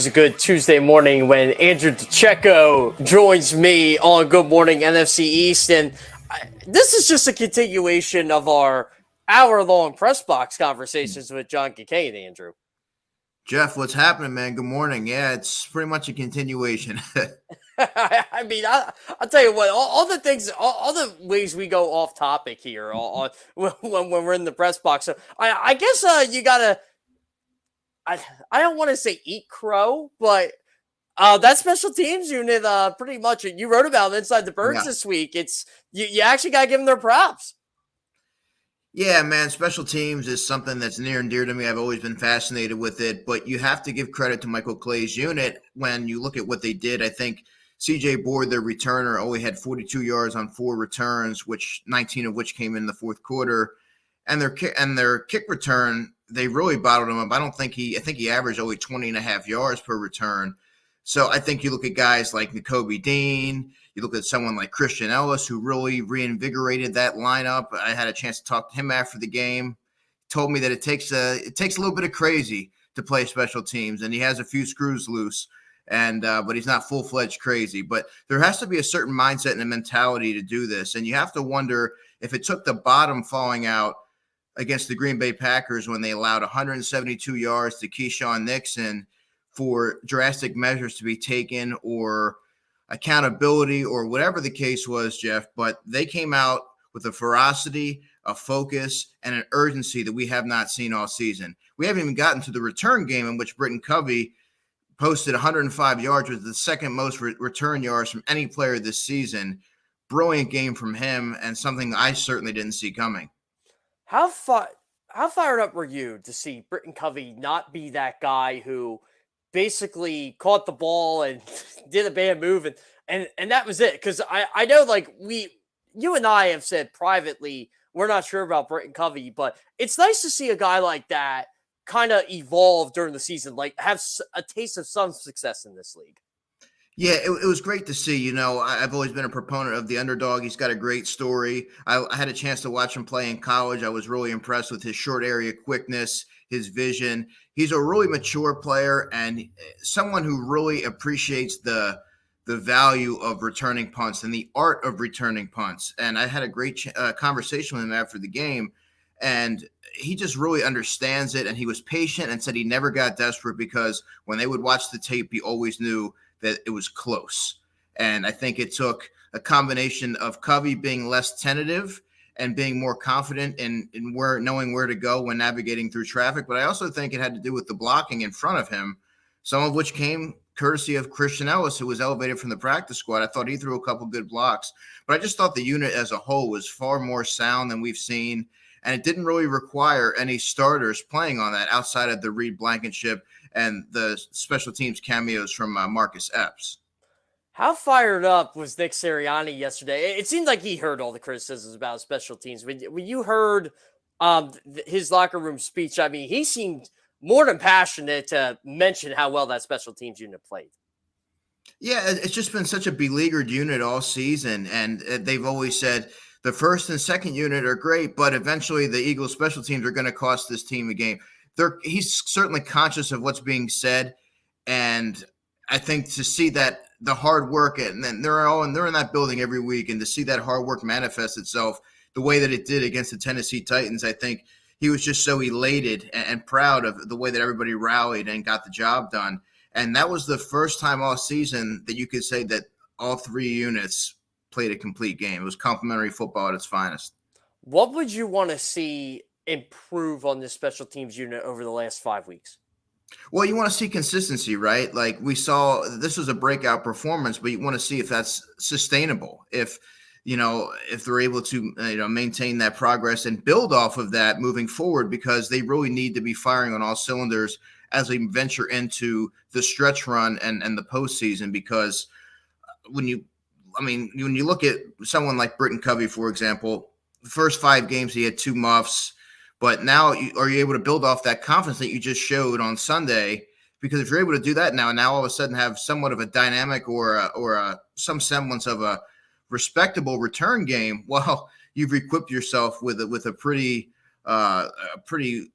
always a good Tuesday morning when Andrew DiCecco joins me on Good Morning NFC East. And this is just a continuation of our hour-long press box conversations with John Kincaid, Andrew. Jeff, what's happening, man? Good morning. Yeah, it's pretty much a continuation. I mean, I'll tell you what, all the things, all the ways we go off topic here when we're in the press box. So I guess you got to, I don't want to say eat crow, but that special teams unit, pretty much, you wrote about it inside the Birds this week. It's you actually got to give them their props. Yeah, man, special teams is something that's near and dear to me. I've always been fascinated with it, but you have to give credit to Michael Clay's unit when you look at what they did. I think CJ Board, their returner, only had 42 yards on 4 returns, which 19 of which came in the fourth quarter, and their kick return, they really bottled him up. I think he averaged only 20 and a half yards per return. So I think you look at guys like Nakobe Dean, you look at someone like Christian Ellis, who really reinvigorated that lineup. I had a chance to talk to him after the game. He told me that it takes a little bit of crazy to play special teams, and he has a few screws loose, and but he's not full-fledged crazy. But there has to be a certain mindset and a mentality to do this, and you have to wonder if it took the bottom falling out against the Green Bay Packers when they allowed 172 yards to Keyshawn Nixon for drastic measures to be taken or accountability or whatever the case was, Jeff. But they came out with a ferocity, a focus, and an urgency that we have not seen all season. We haven't even gotten to the return game in which Covey posted 105 yards, with the second most return yards from any player this season. Brilliant game from him, and something I certainly didn't see coming. How fired up were you to see Covey not be that guy who basically caught the ball and did a bad move and that was it? Because I know, like, you and I have said privately we're not sure about Covey, but it's nice to see a guy like that kind of evolve during the season, like have a taste of some success in this league. Yeah, it was great to see. You know, I've always been a proponent of the underdog. He's got a great story. I had a chance to watch him play in college. I was really impressed with his short area quickness, his vision. He's a really mature player and someone who really appreciates the value of returning punts and the art of returning punts. And I had a great conversation with him after the game, and he just really understands it. And he was patient and said he never got desperate because when they would watch the tape, he always knew that it was close. And I think it took a combination of Covey being less tentative and being more confident in knowing where to go when navigating through traffic. But I also think it had to do with the blocking in front of him, some of which came courtesy of Christian Ellis, who was elevated from the practice squad. I thought he threw a couple good blocks, but I just thought the unit as a whole was far more sound than we've seen. And it didn't really require any starters playing on that outside of the Reed Blankenship and the special teams cameos from Marcus Epps. How fired up was Nick Sirianni yesterday? It seemed like he heard all the criticisms about special teams. When you heard his locker room speech, I mean, he seemed more than passionate to mention how well that special teams unit played. Yeah, it's just been such a beleaguered unit all season, and they've always said the first and second unit are great, but eventually the Eagles special teams are going to cost this team a game. He's certainly conscious of what's being said, and I think to see that the hard work, and then they're in that building every week, and to see that hard work manifest itself the way that it did against the Tennessee Titans, I think he was just so elated and proud of the way that everybody rallied and got the job done. And that was the first time all season that you could say that all three units played a complete game. It was complimentary football at its finest. What would you want to see improve on this special teams unit over the last 5 weeks? Well, you want to see consistency, right? Like we saw, this was a breakout performance, but you want to see if that's sustainable. If they're able to, maintain that progress and build off of that moving forward, because they really need to be firing on all cylinders as we venture into the stretch run and the postseason. Because when you look at someone like Covey, for example, the first 5 games he had 2 muffs. But now are you able to build off that confidence that you just showed on Sunday? Because if you're able to do that now all of a sudden have somewhat of a dynamic or some semblance of a respectable return game, well, you've equipped yourself with a pretty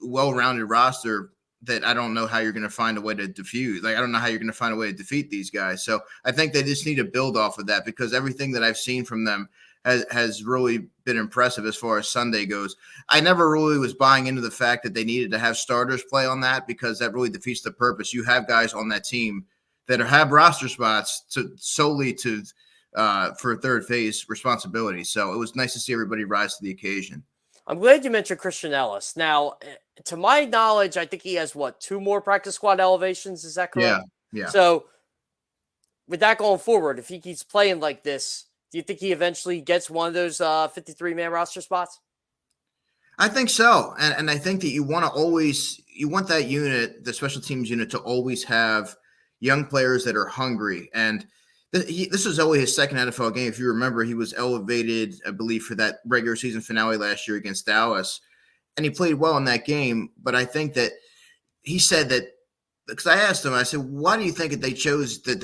well-rounded roster that I don't know how you're going to find a way to defuse. Like, I don't know how you're going to find a way to defeat these guys. So I think they just need to build off of that, because everything that I've seen from them has really been impressive as far as Sunday goes. I never really was buying into the fact that they needed to have starters play on that, because that really defeats the purpose. You have guys on that team that have roster spots solely for third phase responsibility. So it was nice to see everybody rise to the occasion. I'm glad you mentioned Christian Ellis. Now, to my knowledge, I think he has, 2 more practice squad elevations. Is that correct? Yeah. So with that going forward, if he keeps playing like this, do you think he eventually gets one of those 53-man roster spots? I think so. And I think that you want that unit, the special teams unit, to always have young players that are hungry. And this was only his second NFL game. If you remember, he was elevated, I believe, for that regular season finale last year against Dallas. And he played well in that game. But I think that he said that, because I asked him, I said, why do you think that they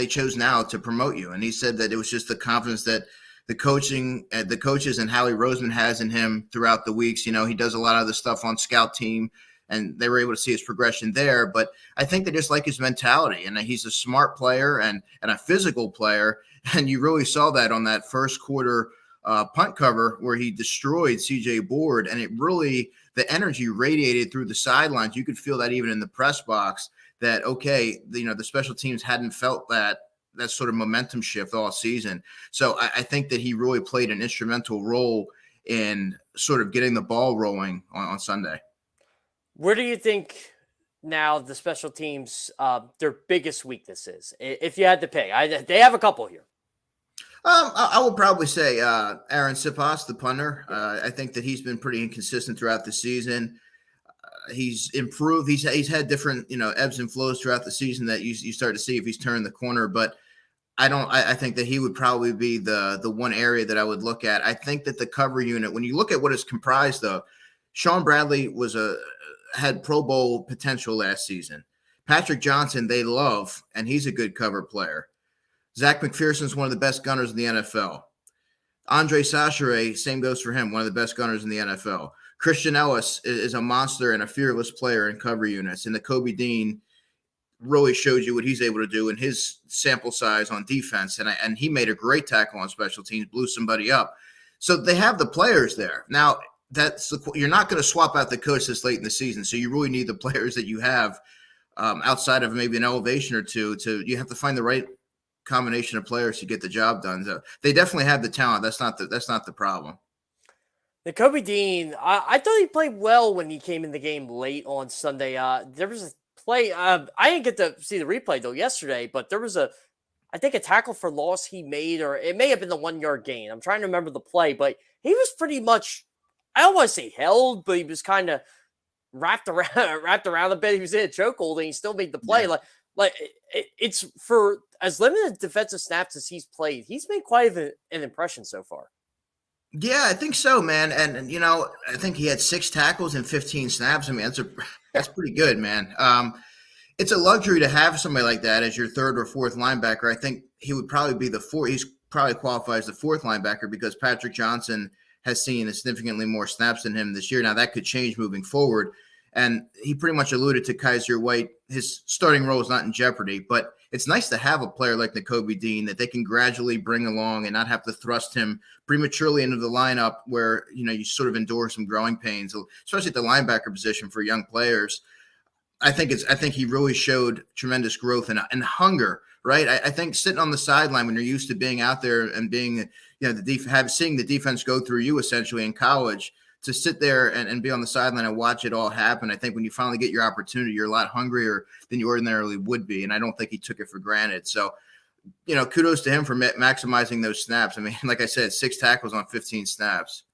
chose now to promote you? And he said that it was just the confidence that the coaches and Howie Roseman has in him throughout the weeks. You know, he does a lot of the stuff on scout team, and they were able to see his progression there. But I think they just like his mentality, and he's a smart player and a physical player. And you really saw that on that first quarter punt cover where he destroyed CJ Board. And it really, the energy radiated through the sidelines. You could feel that even in the press box, that, okay, the special teams hadn't felt that sort of momentum shift all season. So I think that he really played an instrumental role in sort of getting the ball rolling on Sunday. Where do you think now the special teams, their biggest weakness is, if you had to pick? They have a couple here. I would probably say Aaron Siposs, the punter. I think that he's been pretty inconsistent throughout the season. He's improved. He's had different, ebbs and flows throughout the season that you start to see if he's turned the corner. But I think that he would probably be the one area that I would look at. I think that the cover unit, when you look at what it's comprised of, Sean Bradley had Pro Bowl potential last season. Patrick Johnson, they love, and he's a good cover player. Zach McPherson's one of the best gunners in the NFL. Andre Sachere, same goes for him, one of the best gunners in the NFL. Christian Ellis is a monster and a fearless player in cover units. And Nakobe Dean really showed you what he's able to do in his sample size on defense. And he made a great tackle on special teams, blew somebody up. So they have the players there. Now, you're not going to swap out the coach this late in the season. So you really need the players that you have outside of maybe an elevation or two. You have to find the right combination of players to get the job done. So they definitely have the talent. That's not the problem. Nakobe Dean, I thought he played well when he came in the game late on Sunday. There was a play. I didn't get to see the replay though yesterday, but there was I think a tackle for loss he made, or it may have been the 1-yard gain. I'm trying to remember the play, but he was pretty much, I don't want to say held, but he was kind of wrapped around a bit. He was in a chokehold and he still made the play. Yeah. Like it's for as limited defensive snaps as he's played, he's made quite an impression so far. Yeah, I think so, man. And I think he had 6 tackles and 15 snaps. I mean, that's pretty good, man. It's a luxury to have somebody like that as your third or fourth linebacker. I think he would probably be the fourth. He's probably qualifies the fourth linebacker because Patrick Johnson has seen significantly more snaps than him this year. Now that could change moving forward. And he pretty much alluded to Kaiser White. His starting role is not in jeopardy, but it's nice to have a player like Nakobe Dean that they can gradually bring along and not have to thrust him prematurely into the lineup where, you sort of endure some growing pains, especially at the linebacker position for young players. I think he really showed tremendous growth and hunger, right? I think sitting on the sideline when you're used to being out there and being, seeing the defense go through you essentially in college, to sit there and be on the sideline and watch it all happen. I think when you finally get your opportunity, you're a lot hungrier than you ordinarily would be. And I don't think he took it for granted. So, kudos to him for maximizing those snaps. I mean, like I said, 6 tackles on 15 snaps.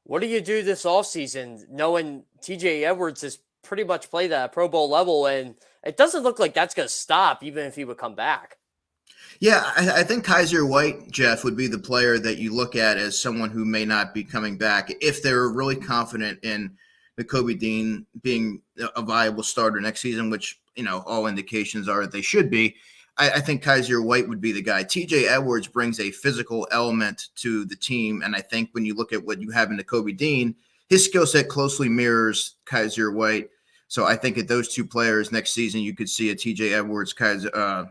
What do you do this offseason knowing TJ Edwards has pretty much played at a Pro Bowl level, and it doesn't look like that's going to stop even if he would come back? Yeah, I think Kaiser White, Jeff, would be the player that you look at as someone who may not be coming back if they're really confident in Nakobe Dean being a viable starter next season, which, all indications are that they should be. I think Kaiser White would be the guy. TJ Edwards brings a physical element to the team, and I think when you look at what you have in Nakobe Dean, his skill set closely mirrors Kaiser White. So I think at those two players next season, you could see a TJ Edwards, Nakobe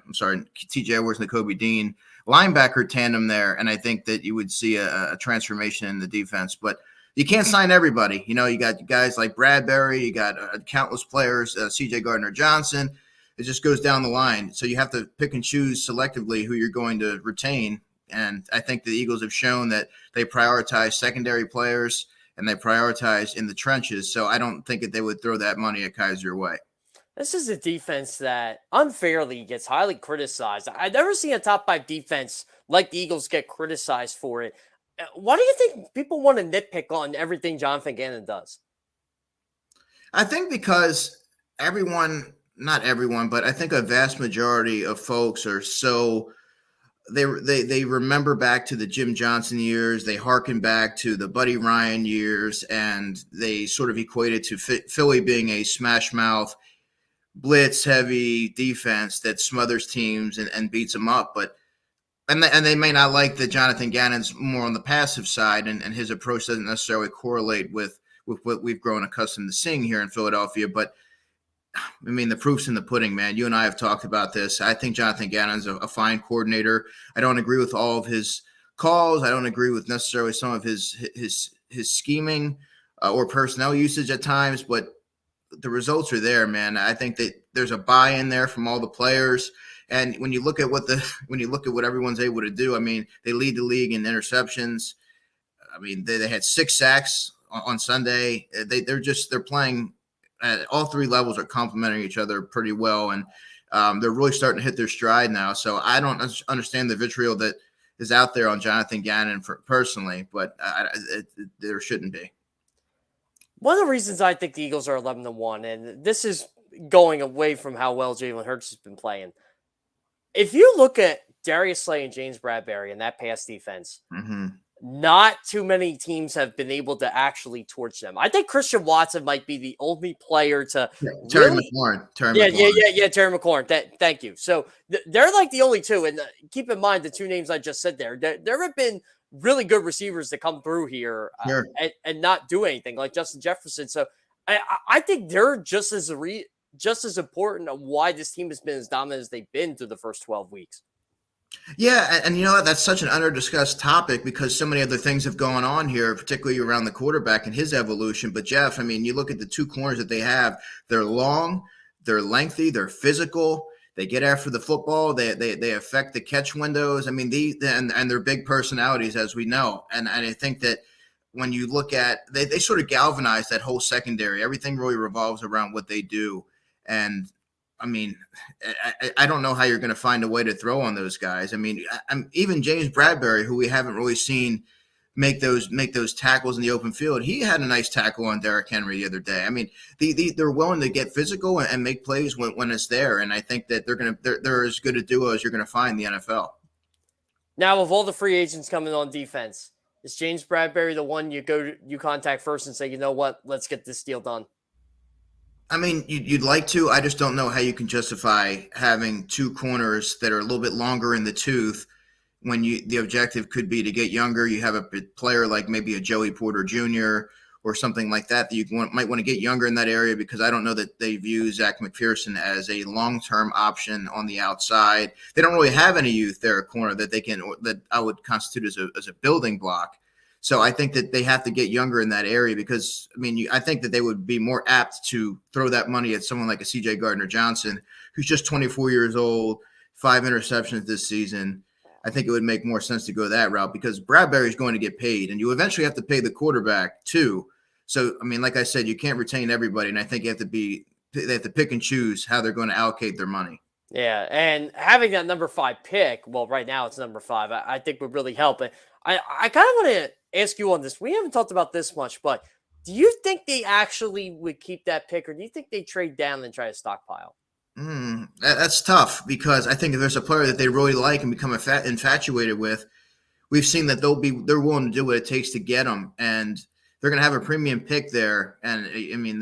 Dean linebacker tandem there. And I think that you would see a transformation in the defense. But you can't sign everybody. You got guys like Bradbury, you got countless players, CJ Gardner-Johnson. It just goes down the line. So you have to pick and choose selectively who you're going to retain. And I think the Eagles have shown that they prioritize secondary players and they prioritize in the trenches. So I don't think that they would throw that money at Kaiser way. This is a defense that unfairly gets highly criticized. I've never seen a top 5 defense like the Eagles get criticized for it. Why do you think people want to nitpick on everything Jonathan Gannon does? I think because not everyone, but I think a vast majority of folks are so they remember back to the Jim Johnson years. They harken back to the Buddy Ryan years, and they sort of equate it to Philly being a smash mouth, blitz heavy defense that smothers teams and beats them up. But and they may not like that Jonathan Gannon's more on the passive side, and his approach doesn't necessarily correlate with what we've grown accustomed to seeing here in Philadelphia. But I mean, the proof's in the pudding, man. You and I have talked about this. I think Jonathan Gannon's a fine coordinator. I don't agree with all of his calls. I don't agree with necessarily some of his scheming or personnel usage at times, but the results are there, man. I think that there's a buy-in there from all the players. And when you look at what everyone's able to do, I mean, they lead the league in interceptions. I mean, they had 6 sacks on Sunday. They're playing at all 3 levels, are complementing each other pretty well, and they're really starting to hit their stride now. So I don't understand the vitriol that is out there on Jonathan Gannon personally, but there shouldn't be. One of the reasons I think the Eagles are 11-1, and this is going away from how well Jalen Hurts has been playing. If you look at Darius Slay and James Bradbury and that pass defense, not too many teams have been able to actually torch them. I think Christian Watson might be the only player to Terry McLaurin. Terry McLaurin. Thank you. So they're like the only two. And keep in mind the 2 names I just said there. There have been really good receivers that come through here and not do anything, like Justin Jefferson. So I think they're just as important of why this team has been as dominant as they've been through the first 12 weeks. Yeah, and you know, that's such an under-discussed topic because so many other things have gone on here, particularly around the quarterback and his evolution. But, Jeff, I mean, you look at the 2 corners that they have. They're long, they're lengthy, they're physical. They get after the football. They affect the catch windows. I mean, and they're big personalities, as we know. And I think that when you look at – they sort of galvanize that whole secondary. Everything really revolves around what they do. And – I mean, I don't know how you're going to find a way to throw on those guys. I mean, even James Bradbury, who we haven't really seen make those tackles in the open field, he had a nice tackle on Derrick Henry the other day. I mean, they're willing to get physical and make plays when it's there, and I think that they're as good a duo as you're going to find in the NFL. Now, of all the free agents coming on defense, is James Bradbury the one you contact first and say, you know what, let's get this deal done? I mean, you'd like to. I just don't know how you can justify having 2 corners that are a little bit longer in the tooth when the objective could be to get younger. You have a player like maybe a Joey Porter Jr. or something like that you might want to get younger in that area, because I don't know that they view Zach McPherson as a long-term option on the outside. They don't really have any youth there at corner that I would constitute as a building block. So I think that they have to get younger in that area because, I mean, I think that they would be more apt to throw that money at someone like a CJ Gardner-Johnson, who's just 24 years old, 5 interceptions this season. I think it would make more sense to go that route because Bradbury is going to get paid, and you eventually have to pay the quarterback too. So, I mean, like I said, you can't retain everybody, and I think they have to pick and choose how they're going to allocate their money. Yeah, and having that number 5 pick, well, right now it's number 5, I think would really help. I kind of want to ask you on this. We haven't talked about this much, but do you think they actually would keep that pick, or do you think they trade down and try to stockpile? That's tough because I think if there's a player that they really like and become infatuated with, we've seen that they're willing to do what it takes to get them, and they're going to have a premium pick there. And I mean,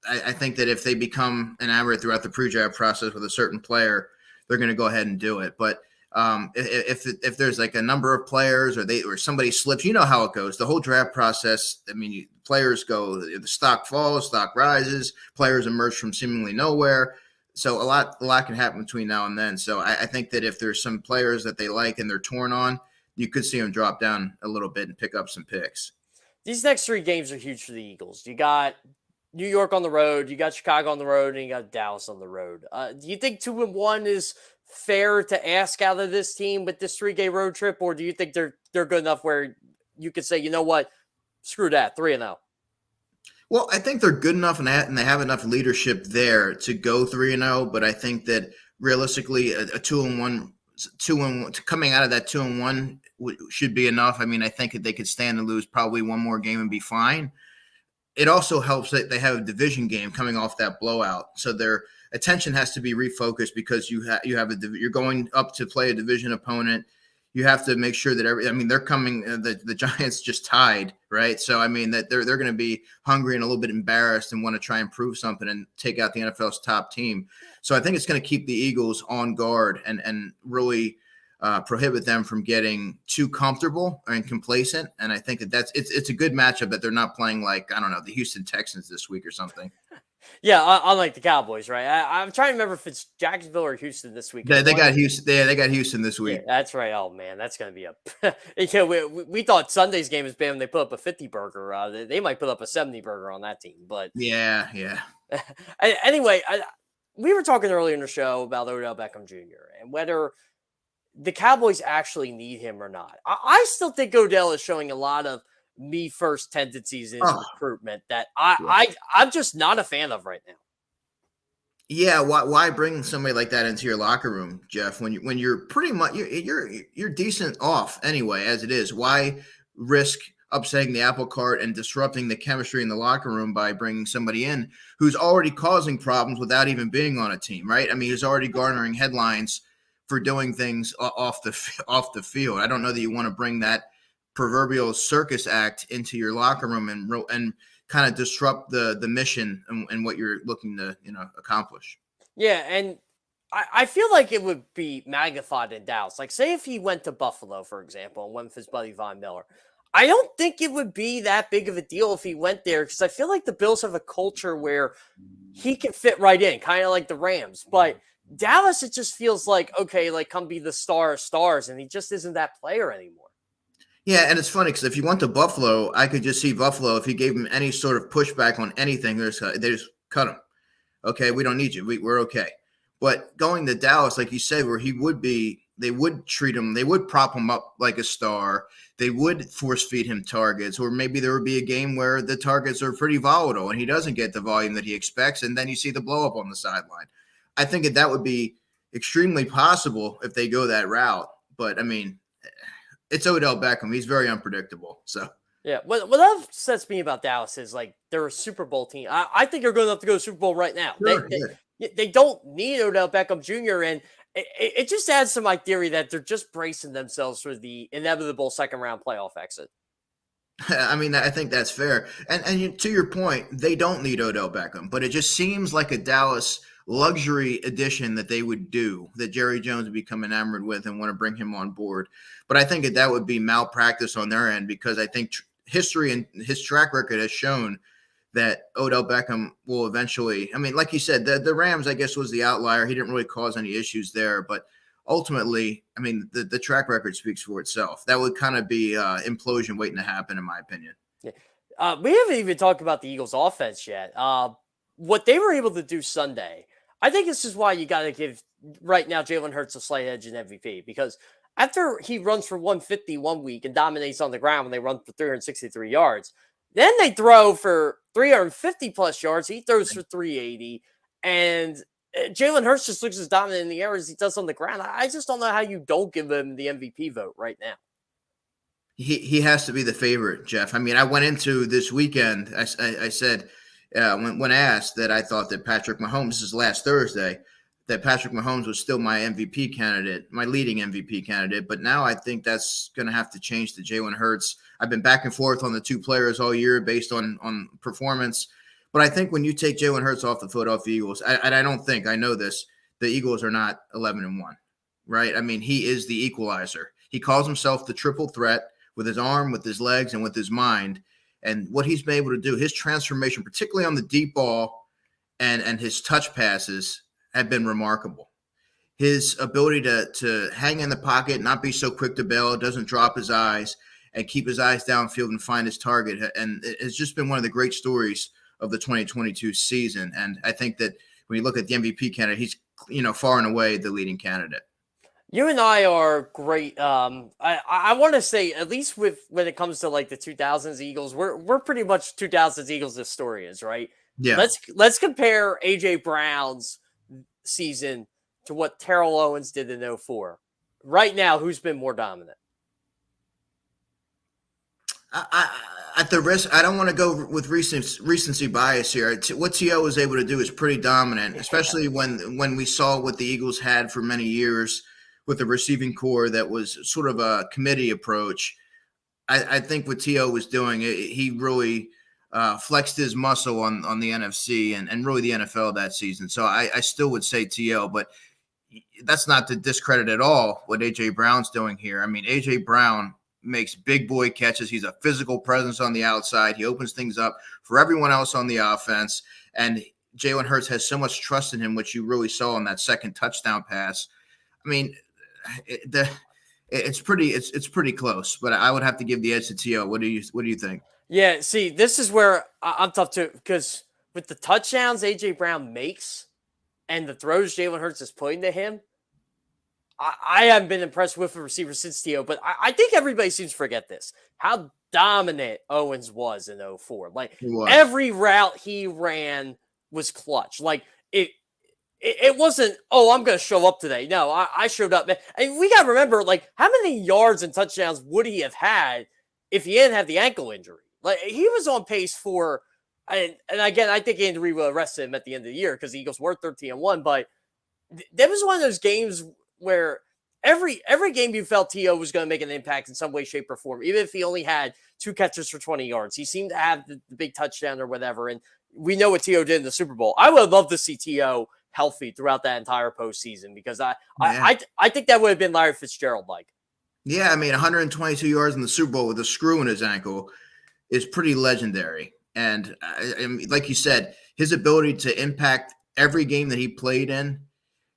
I think that if they become enamored throughout the pre-draft process with a certain player, they're going to go ahead and do it. But If there's like a number of players or somebody slips, you know how it goes. The whole draft process. I mean, players go, the stock falls, stock rises, players emerge from seemingly nowhere. So a lot can happen between now and then. So I think that if there's some players that they like and they're torn on, you could see them drop down a little bit and pick up some picks. These next 3 games are huge for the Eagles. You got New York on the road, you got Chicago on the road, and you got Dallas on the road. Do you think 2-1 is fair to ask out of this team with this 3-game road trip, or do you think they're good enough where you could say, you know what, screw that, 3-0? Well, I think they're good enough and they have enough leadership there to go 3-0. But I think that realistically, a 2-1 coming out of that 2-1 should be enough. I mean, I think that they could stand to lose probably one more game and be fine. It also helps that they have a division game coming off that blowout, so their attention has to be refocused because you're going up to play a division opponent. You have to make sure that they're coming. The Giants just tied, right? So I mean that they're going to be hungry and a little bit embarrassed and want to try and prove something and take out the NFL's top team. So I think it's going to keep the Eagles on guard and really prohibit them from getting too comfortable and complacent. And I think that it's a good matchup that they're not playing like, I don't know, the Houston Texans this week or something. Yeah, unlike the Cowboys, right? I'm trying to remember if it's Jacksonville or Houston this week. They got Houston. They got Houston this week. Yeah, that's right. Oh man, that's going to be a. We thought Sunday's game was bad when they put up a 50 burger. They might put up a 70 burger on that team, but yeah. Anyway, we were talking earlier in the show about Odell Beckham Jr. and whether the Cowboys actually need him or not. I still think Odell is showing a lot of me first tendencies in his recruitment that I'm just not a fan of right now. Yeah, why bring somebody like that into your locker room, Jeff? When you're pretty much you're decent off anyway as it is. Why risk upsetting the apple cart and disrupting the chemistry in the locker room by bringing somebody in who's already causing problems without even being on a team, right? I mean, he's already garnering headlines for doing things off the field. I don't know that you want to bring that proverbial circus act into your locker room and kind of disrupt the mission and what you're looking to accomplish. Yeah, and I feel like it would be magnified in Dallas. Like, say if he went to Buffalo, for example, and went with his buddy Von Miller. I don't think it would be that big of a deal if he went there because I feel like the Bills have a culture where he can fit right in, kind of like the Rams. But Dallas, it just feels like, okay, like come be the star of stars, and he just isn't that player anymore. Yeah, and it's funny because if you went to Buffalo, I could just see Buffalo, if he gave him any sort of pushback on anything, they just cut him. Okay, we don't need you. We're okay. But going to Dallas, like you said, where he would be, they would treat him, they would prop him up like a star. They would force feed him targets, or maybe there would be a game where the targets are pretty volatile and he doesn't get the volume that he expects, and then you see the blow up on the sideline. I think that would be extremely possible if they go that route. But, I mean, it's Odell Beckham. He's very unpredictable. So yeah, what upsets me about Dallas is like they're a Super Bowl team. I think they're good enough to go to Super Bowl right now. Sure, they don't need Odell Beckham Jr. And it just adds to my theory that they're just bracing themselves for the inevitable second round playoff exit. I mean, I think that's fair. And to your point, they don't need Odell Beckham, but it just seems like a Dallas luxury addition that they would do, that Jerry Jones would become enamored with and want to bring him on board. But I think that would be malpractice on their end because I think history and his track record has shown that Odell Beckham will eventually, I mean, like you said, the Rams, I guess, was the outlier. He didn't really cause any issues there, but ultimately, I mean, the track record speaks for itself. That would kind of be implosion waiting to happen, in my opinion. Yeah. We haven't even talked about the Eagles' offense yet. What they were able to do Sunday, I think this is why you got to give right now Jalen Hurts a slight edge in MVP, because after he runs for 150 one week and dominates on the ground when they run for 363 yards, then they throw for 350 plus yards. He throws for 380, and Jalen Hurts just looks as dominant in the air as he does on the ground. I just don't know how you don't give him the MVP vote right now. He has to be the favorite, Jeff. I mean, I went into this weekend. I said when asked that I thought that Patrick Mahomes, this is last Thursday, that Patrick Mahomes was still my MVP candidate, my leading MVP candidate. But now I think that's going to have to change to Jalen Hurts. I've been back and forth on the two players all year based on performance. But I think when you take Jalen Hurts off the Philadelphia Eagles, I know this, the Eagles are not 11-1, right? I mean, he is the equalizer. He calls himself the triple threat with his arm, with his legs, and with his mind. And what he's been able to do, his transformation, particularly on the deep ball and his touch passes, have been remarkable. His ability to hang in the pocket, not be so quick to bail, doesn't drop his eyes, and keep his eyes downfield and find his target. And it's just been one of the great stories of the 2022 season. And I think that when you look at the MVP candidate, he's, far and away the leading candidate. You and I are great. I want to say, at least when it comes to like the 2000s Eagles, we're pretty much 2000s Eagles historians, right? Yeah. Let's compare AJ Brown's season to what Terrell Owens did in 2004. Right now, who's been more dominant? At the risk, I don't want to go with recency bias here. What T.O. was able to do is pretty dominant, especially when we saw what the Eagles had for many years with the receiving core that was sort of a committee approach. I think what T.O. was doing, he really flexed his muscle on the NFC and really the NFL that season. So I still would say T.O., but that's not to discredit at all what A.J. Brown's doing here. I mean, A.J. Brown makes big boy catches. He's a physical presence on the outside. He opens things up for everyone else on the offense. And Jalen Hurts has so much trust in him, which you really saw on that second touchdown pass. I mean, it's pretty close, but I would have to give the edge to T.O. What do you think? Yeah, see, this is where I'm tough too, because with the touchdowns AJ Brown makes and the throws Jalen Hurts is putting to him, I haven't been impressed with a receiver since T.O., but I think everybody seems to forget this, how dominant Owens was in 2004. Like, every route he ran was clutch. Like, it wasn't, I'm going to show up today. No, I showed up. And we got to remember, like, how many yards and touchdowns would he have had if he didn't have the ankle injury? Like, he was on pace for, and again, I think injury will arrest him at the end of the year because the Eagles were 13-1, but that was one of those games where every game you felt T.O. was going to make an impact in some way, shape, or form, even if he only had 2 catches for 20 yards. He seemed to have the big touchdown or whatever, and we know what T.O. did in the Super Bowl. I would love to see T.O. healthy throughout that entire postseason because I think that would have been Larry Fitzgerald-like. Yeah, I mean, 122 yards in the Super Bowl with a screw in his ankle is pretty legendary. And like you said, his ability to impact every game that he played in,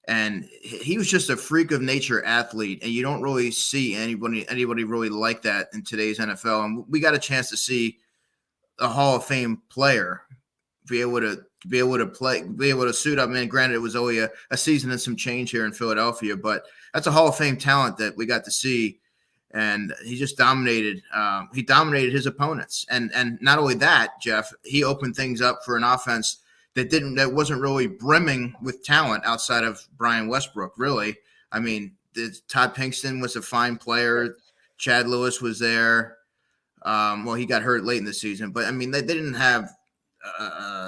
and he was just a freak of nature athlete, and you don't really see anybody really like that in today's NFL. And we got a chance to see a Hall of Fame player be able to suit up. Man, granted, it was only a season and some change here in Philadelphia, but that's a Hall of Fame talent that we got to see, and he just dominated. He dominated his opponents, and not only that, Jeff, he opened things up for an offense that wasn't really brimming with talent outside of Brian Westbrook. Really, I mean, Todd Pinkston was a fine player. Chad Lewis was there. Well, he got hurt late in the season, but I mean, they didn't have.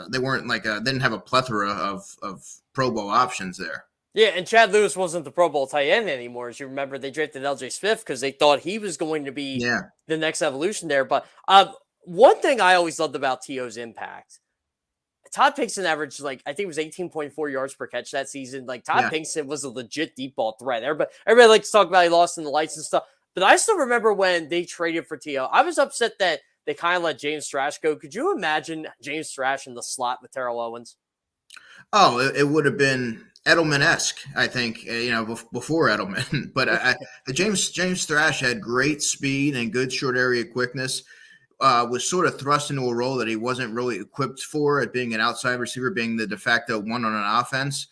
They didn't have a plethora of Pro Bowl options there. Yeah, and Chad Lewis wasn't the Pro Bowl tight end anymore. As you remember, they drafted L.J. Smith because they thought he was going to be the next evolution there. But one thing I always loved about T.O.'s impact, Todd Pinkston averaged, I think it was 18.4 yards per catch that season. Like, Todd Pinkston was a legit deep ball threat. Everybody likes to talk about he lost in the lights and stuff. But I still remember when they traded for T.O., I was upset that they kind of let James Thrash go. Could you imagine James Thrash in the slot with Terrell Owens? Oh, it would have been Edelman-esque, I think, before Edelman. But James Thrash had great speed and good short area quickness, was sort of thrust into a role that he wasn't really equipped for, at being an outside receiver, being the de facto one on an offense.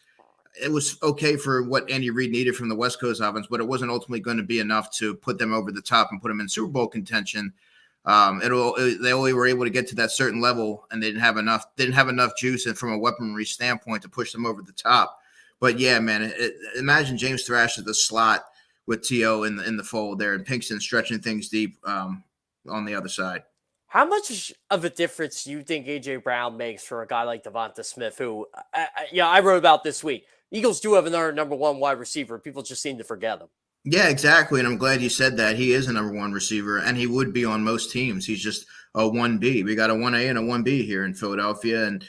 It was okay for what Andy Reid needed from the West Coast offense, but it wasn't ultimately going to be enough to put them over the top and put them in Super Bowl contention. They only were able to get to that certain level, and they didn't have enough juice and from a weaponry standpoint to push them over the top. But yeah, man, imagine James Thrash at the slot with T.O. in the fold there, and Pinkston stretching things deep on the other side. How much of a difference do you think A.J. Brown makes for a guy like DeVonta Smith, who I wrote about this week? Eagles do have another number one wide receiver. People just seem to forget him. Yeah, exactly. And I'm glad you said that. He is a number one receiver, and he would be on most teams. He's just a 1B. We got a 1A and a 1B here in Philadelphia. And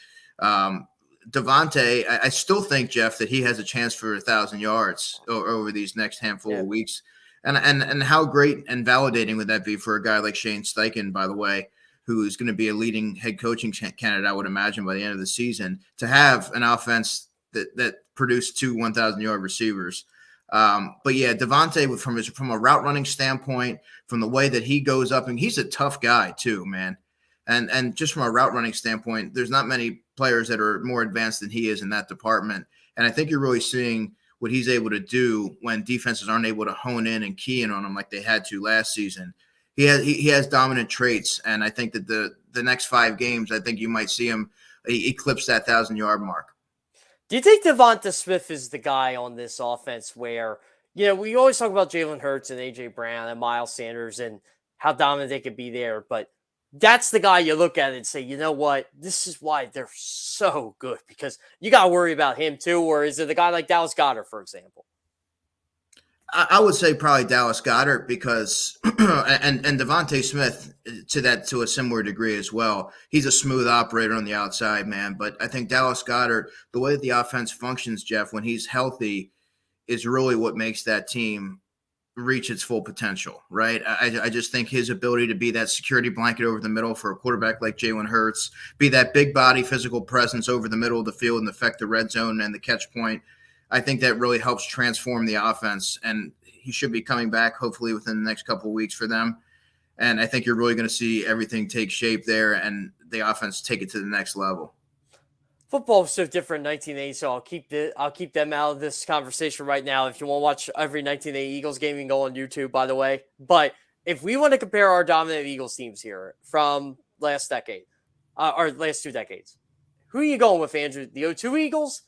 DeVonta, I still think, Jeff, that he has a chance for 1,000 yards over these next handful of weeks. And how great and validating would that be for a guy like Shane Steichen, by the way, who is going to be a leading head coaching candidate, I would imagine, by the end of the season, to have an offense that produced 2 1,000-yard receivers. But yeah, DeVonta, from a route running standpoint, from the way that he goes up, and he's a tough guy too, man. And just from a route running standpoint, there's not many players that are more advanced than he is in that department. And I think you're really seeing what he's able to do when defenses aren't able to hone in and key in on him like they had to last season. He has dominant traits, and I think that the next 5 games, I think you might see him eclipse that 1,000-yard mark. Do you think DeVonta Smith is the guy on this offense where, we always talk about Jalen Hurts and A.J. Brown and Miles Sanders and how dominant they could be there, but that's the guy you look at and say, you know what, this is why they're so good, because you got to worry about him too, or is it a guy like Dallas Goedert, for example? I would say probably Dallas Goedert because and DeVonta Smith to a similar degree as well. He's a smooth operator on the outside, man. But I think Dallas Goedert, the way that the offense functions, Jeff, when he's healthy, is really what makes that team reach its full potential, right? I just think his ability to be that security blanket over the middle for a quarterback like Jalen Hurts, be that big body physical presence over the middle of the field and affect the red zone and the catch point, I think that really helps transform the offense, and he should be coming back hopefully within the next couple of weeks for them. And I think you're really going to see everything take shape there and the offense take it to the next level. Football was so different in 1980, so I'll keep them out of this conversation right now. If you want to watch every 1980 Eagles game, you can go on YouTube, by the way. But if we want to compare our dominant Eagles teams here from last decade, or last 2 decades, who are you going with, Andrew? The 02 Eagles,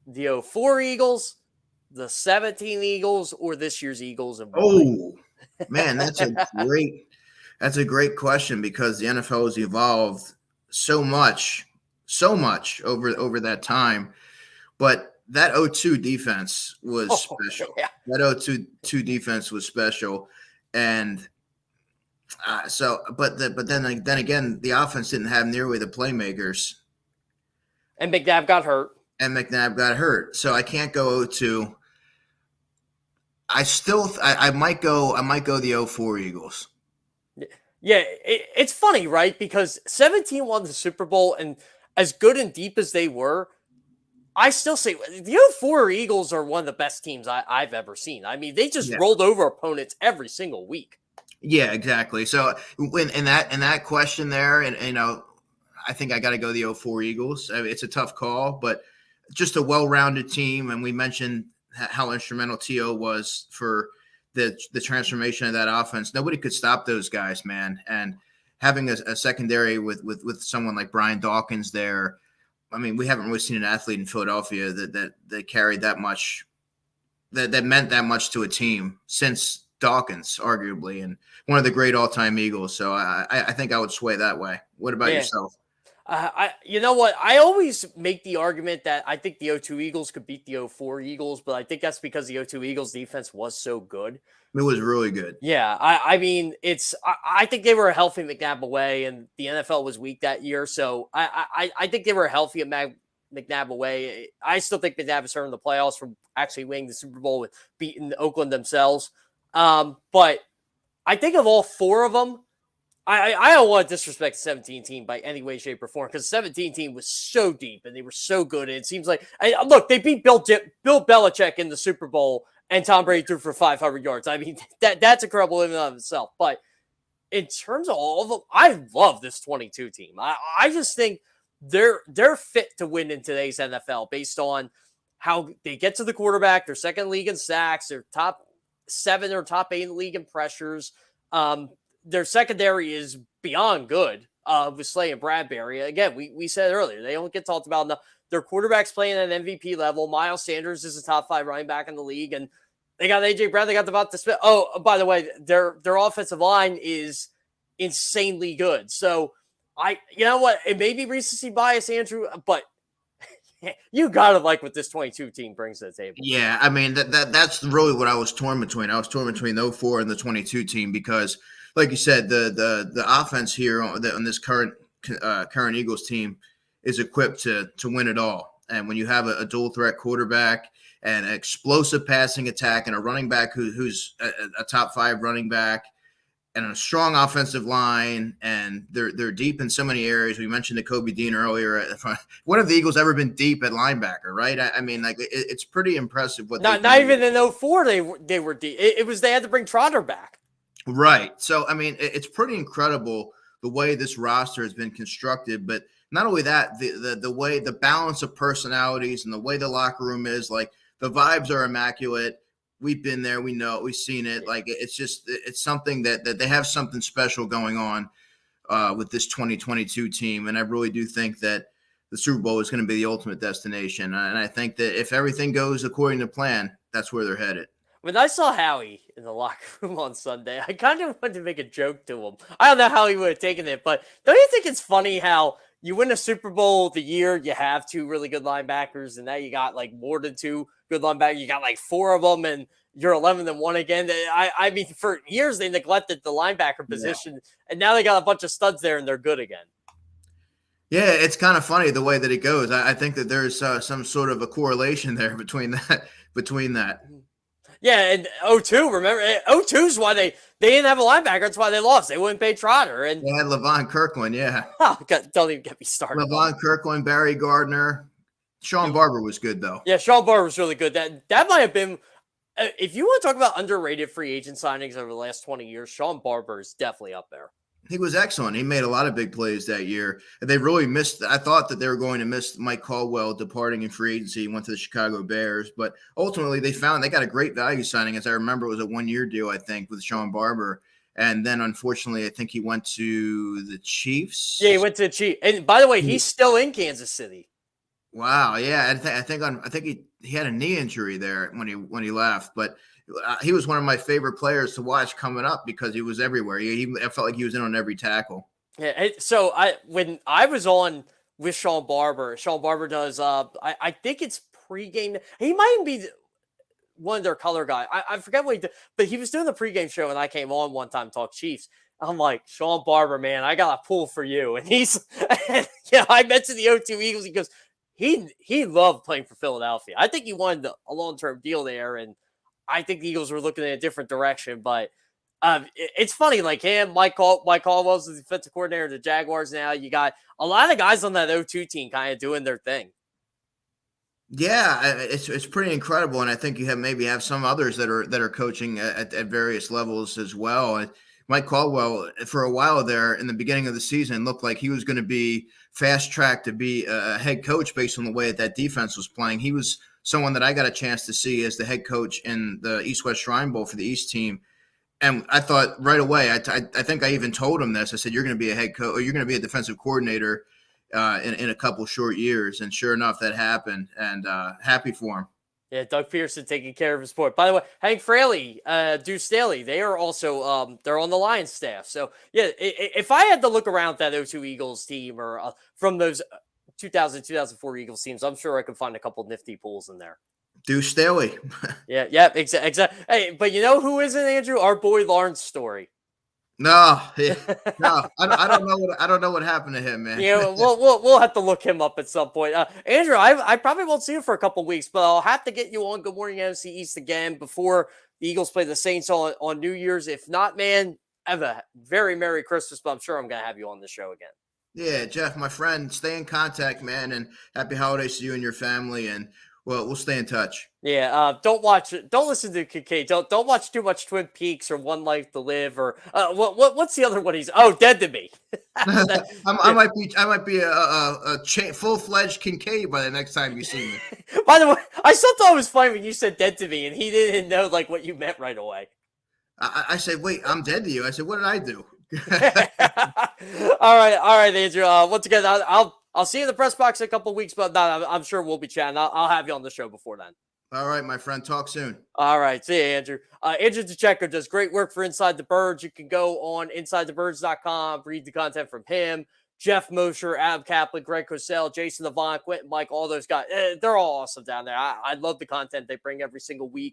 the 04 Eagles, the 17 Eagles, or this year's Eagles? Oh, man, that's a great question because the NFL has evolved so much over that time. But that 02 defense was special. Yeah. That 02 defense was special. And but then again, the offense didn't have nearly the playmakers. And McNabb got hurt. So I can't go 02. I might go the 04 Eagles. Yeah, it's funny, right? Because 17 won the Super Bowl, and as good and deep as they were, I still say the 04 Eagles are one of the best teams I've ever seen. I mean, they just rolled over opponents every single week. Yeah, exactly. So in that question there, and I think I got to go the 04 Eagles. I mean, it's a tough call, but just a well-rounded team, and we mentioned how instrumental T.O. was for the transformation of that offense. Nobody could stop those guys, man. And having a secondary with someone like Brian Dawkins there, I mean, we haven't really seen an athlete in Philadelphia that carried that much, that meant that much to a team since Dawkins, arguably, and one of the great all-time Eagles. So I think I would sway that way. What about yourself? You know what? I always make the argument that I think the 02 Eagles could beat the 04 Eagles, but I think that's because the 02 Eagles defense was so good. It was really good. Yeah. I mean, I think they were a healthy McNabb away, and the NFL was weak that year. So I think they were healthy at McNabb away. I still think McNabb is hurt in the playoffs from actually winning the Super Bowl with beating Oakland themselves. But I think of all 4 of them, I don't want to disrespect the 17 team by any way, shape, or form, because the 17 team was so deep and they were so good. And it seems like, look, they beat Bill Belichick in the Super Bowl, and Tom Brady threw for 500 yards. I mean, that's incredible in and of itself. But in terms of all of them, I love this 22 team. I just think they're fit to win in today's NFL based on how they get to the quarterback. They're second league in sacks. They're top 7 or top 8 in the league in pressures. Their secondary is beyond good with Slay and Bradbury. Again, we said earlier, they don't get talked about enough. Their quarterback's playing at an MVP level. Miles Sanders is a top 5 running back in the league. And they got A.J. Brown. They got DeVonta Smith. Oh, by the way, their offensive line is insanely good. So, you know what? It may be recency bias, Andrew, but you got to like what this 22 team brings to the table. Yeah, I mean, that's really what I was torn between. I was torn between the 04 and the 22 team because – like you said, the offense here on this current Eagles team is equipped to win it all. And when you have a dual threat quarterback and an explosive passing attack and a running back who's a top 5 running back and a strong offensive line, and they're deep in so many areas. We mentioned Nakobe Dean earlier. When have the Eagles ever been deep at linebacker, right? I mean, like it's pretty impressive what not even in 04 they were deep. It was they had to bring Trotter back. Right. So I mean, it's pretty incredible the way this roster has been constructed, but not only that, the way the balance of personalities and the way the locker room is, like the vibes are immaculate. We've been there. We know. We've seen it. Like it's something that they have something special going on with this 2022 team, and I really do think that the Super Bowl is going to be the ultimate destination. And I think that if everything goes according to plan, that's where they're headed. When I saw Howie in the locker room on Sunday, I kind of wanted to make a joke to him. I don't know how he would have taken it, but don't you think it's funny how you win a Super Bowl the year you have 2 really good linebackers, and now you got like more than 2 good linebackers. You got like 4 of them, and you're 11-1 again. I mean, for years they neglected the linebacker position, and now they got a bunch of studs there, and they're good again. Yeah, it's kind of funny the way that it goes. I think that there's some sort of a correlation there between that. Yeah, and 02, remember, 02 is why they didn't have a linebacker. That's why they lost. They wouldn't pay Trotter. And they had Levon Kirkland, yeah. Oh, God, don't even get me started. Levon Kirkland, Barry Gardner. Sean Barber was good, though. Yeah, Sean Barber was really good. That might have been, if you want to talk about underrated free agent signings over the last 20 years, Sean Barber is definitely up there. He was excellent. He made a lot of big plays that year. They really missed. I thought that they were going to miss Mike Caldwell departing in free agency. He went to the Chicago Bears, but ultimately they got a great value signing. As I remember, it was a 1-year deal, I think, with Sean Barber. And then, unfortunately, I think he went to the Chiefs. Yeah, he went to the Chiefs. And by the way, he's still in Kansas City. Wow. Yeah, I think he had a knee injury there when he left, but. He was one of my favorite players to watch coming up because he was everywhere. I felt like he was in on every tackle. Yeah. So when I was on with Sean Barber does, I think it's pregame. He might even be one of their color guys. I forget what he did, but he was doing the pregame show and I came on one time to talk Chiefs. I'm like, Sean Barber, man, I got a pull for you. And I mentioned the 02 Eagles. He goes, he loved playing for Philadelphia. I think he wanted a long-term deal there, and I think the Eagles were looking in a different direction, but it's funny, like him, Mike Caldwell's the defensive coordinator of the Jaguars now. You got a lot of guys on that 02 team kind of doing their thing. Yeah, it's pretty incredible, and I think you have some others that are coaching at various levels as well. And Mike Caldwell, for a while there in the beginning of the season, looked like he was going to be fast-tracked to be a head coach based on the way that defense was playing. He was someone that I got a chance to see as the head coach in the East-West Shrine Bowl for the East team. And I thought right away, I think I even told him this. I said, you're going to be a head coach, or you're going to be a defensive coordinator in a couple short years. And sure enough, that happened. And happy for him. Yeah, Doug Pearson taking care of his sport. By the way, Hank Fraley, Deuce Staley, they are also they're on the Lions staff. So, yeah, if I had to look around that 02 Eagles team or from those 2004 Eagles teams, I'm sure I could find a couple nifty pools in there. Deuce Staley. Yeah, exactly. Hey, but you know who isn't, Andrew? Our boy Lawrence Story. No, I don't know what happened to him, man. Yeah, we'll have to look him up at some point. Andrew, I probably won't see you for a couple weeks, but I'll have to get you on Good Morning NFC East again before the Eagles play the Saints on New Year's. If not, man, have a very Merry Christmas, but I'm sure I'm going to have you on the show again. Yeah, Jeff, my friend, stay in contact, man, and happy holidays to you and your family, and we'll stay in touch. Yeah, don't listen to Kincaid. Don't watch too much Twin Peaks or One Life to Live or what's the other one Dead to Me. I might be a full-fledged Kincaid by the next time you see me. By the way, I still thought it was funny when you said Dead to Me and he didn't know like what you meant right away. I said, wait, I'm dead to you. I said, what did I do? All right, Andrew. Once again, I'll see you in the press box in a couple of weeks, but I'm sure we'll be chatting. I'll have you on the show before then. All right, my friend. Talk soon. All right. See you, Andrew. Andrew DiCecco does great work for Inside the Birds. You can go on InsideTheBirds.com, read the content from him. Jeff Mosher, Adam Kaplan, Greg Cosell, Jason Avant, Quentin, Mike, all those guys. They're all awesome down there. I love the content they bring every single week.